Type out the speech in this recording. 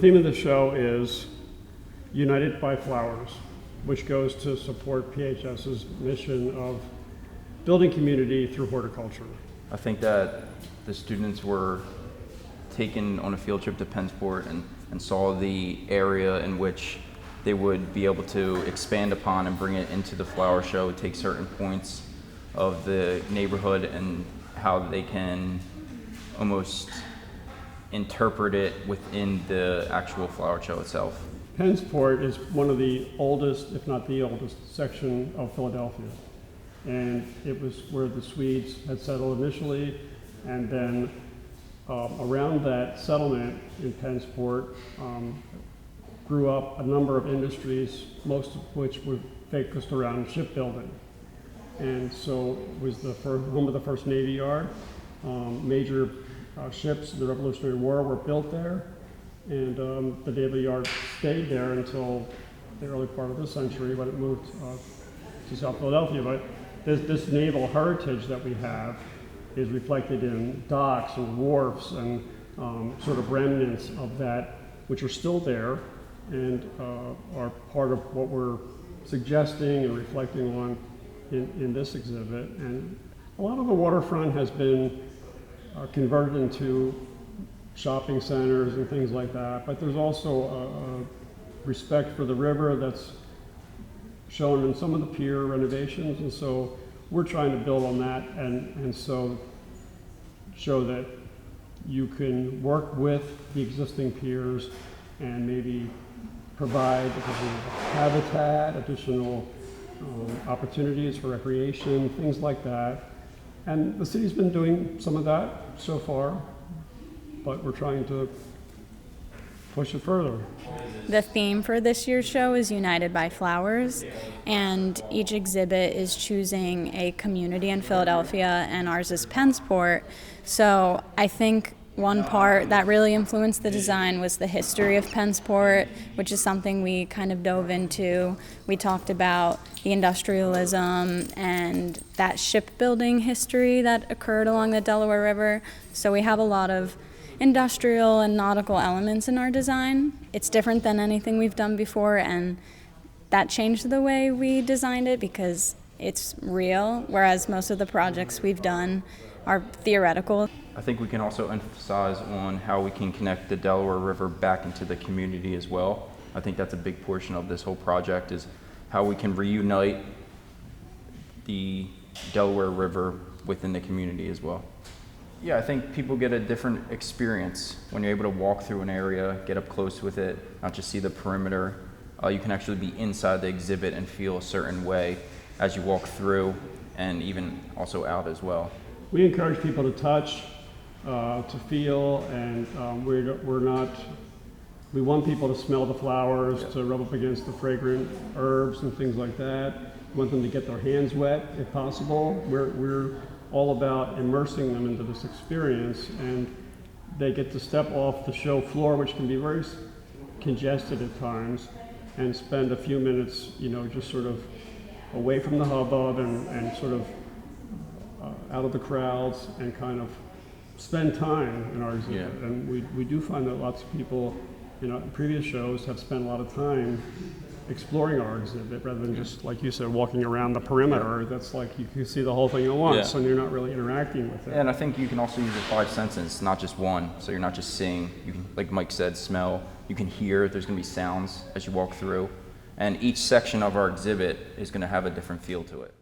theme of the show is United by Flowers, which goes to support PHS's mission of building community through horticulture. I think that the students were taken on a field trip to Pennsport and saw the area in which they would be able to expand upon and bring it into the flower show, take certain points of the neighborhood and how they can almost interpret it within the actual flower show itself. Pennsport is one of the oldest, if not the oldest, section of Philadelphia. And it was where the Swedes had settled initially, and then around that settlement in Pennsport grew up a number of industries, most of which were focused around shipbuilding. And so it was the home of the first Navy Yard. Major ships in the Revolutionary War were built there, and the Navy Yard stayed there until the early part of the century when it moved to South Philadelphia. But this naval heritage that we have is reflected in docks and wharfs and sort of remnants of that, which are still there and are part of what we're suggesting and reflecting on in this exhibit. And a lot of the waterfront has been converted into shopping centers and things like that, but there's also a respect for the river that's shown in some of the pier renovations, and so we're trying to build on that and so show that you can work with the existing piers and maybe provide additional habitat, additional opportunities for recreation, things like that. And the city's been doing some of that so far, but we're trying to push it further. The theme for this year's show is United by Flowers, and each exhibit is choosing a community in Philadelphia, and ours is Pennsport. So I think one part that really influenced the design was the history of Pennsport, which is something we kind of dove into. We talked about the industrialism and that shipbuilding history that occurred along the Delaware River. So we have a lot of industrial and nautical elements in our design. It's different than anything we've done before, and that changed the way we designed it because it's real, whereas most of the projects we've done are theoretical. I think we can also emphasize on how we can connect the Delaware River back into the community as well. I think that's a big portion of this whole project, is how we can reunite the Delaware River within the community as well. Yeah, I think people get a different experience when you're able to walk through an area, get up close with it, not just see the perimeter. You can actually be inside the exhibit and feel a certain way as you walk through, and even also out as well. We encourage people to touch, to feel, and we want people to smell the flowers, to rub up against the fragrant herbs and things like that. We want them to get their hands wet if possible. We're all about immersing them into this experience, and they get to step off the show floor, which can be very congested at times, and spend a few minutes, just sort of away from the hubbub and sort of out of the crowds and kind of spend time in our exhibit. Yeah. And we do find that lots of people, in previous shows have spent a lot of time exploring our exhibit rather than just, like you said, walking around the perimeter. That's like you can see the whole thing at once, and you're not really interacting with it. And I think you can also use your five senses, not just one. So you're not just seeing, you can, like Mike said, smell, you can hear, there's going to be sounds as you walk through. And each section of our exhibit is going to have a different feel to it.